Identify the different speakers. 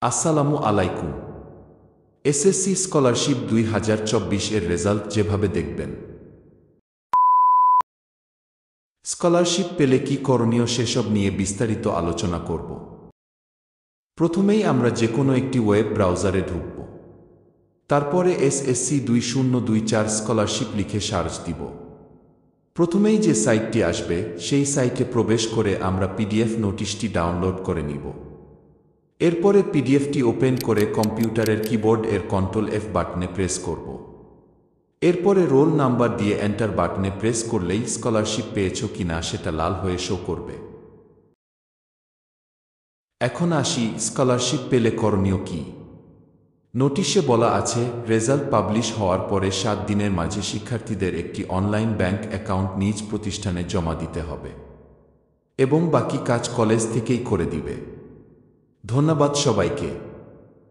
Speaker 1: আসসালামু আলাইকুম। SSC scholarship ২০২৪ এর রেজাল্ট যেভাবে দেখবেন। স্কলারশিপ পেলে কি করণীয় সেসব নিয়ে বিস্তারিত আলোচনা করব। প্রথমেই আমরা যেকোনো একটি ওয়েব ব্রাউজারে ঢুকব। তারপরে এসএসসি 2024 স্কলারশিপ লিখে সার্চ দিব। প্রথমেই যে সাইটটি আসবে সেই সাইটে প্রবেশ করে আমরা পিডিএফ নোটিশটি ডাউনলোড করে নিব। এরপরে পিডিএফটি ওপেন করে কম্পিউটারের কিবোর্ড এর কন্ট্রোল F বাটনে প্রেস করব। এরপরে রোল নাম্বার দিয়ে এন্টার বাটনে প্রেস করলেই স্কলারশিপ পেয়েছো কিনা সেটা লাল হয়ে শো করবে। এখন আসি স্কলারশিপ পেলে করণীয় কি। নোটিশে বলা আছে রেজাল্ট পাবলিশ হওয়ার পরে 7 দিনের মাঝে শিক্ষার্থীদের একটি অনলাইন ব্যাংক অ্যাকাউন্ট নিজ প্রতিষ্ঠানে জমা দিতে হবে এবং বাকি কাজ কলেজ থেকেই করে দিবে। ধন্যবাদ সবাইকে।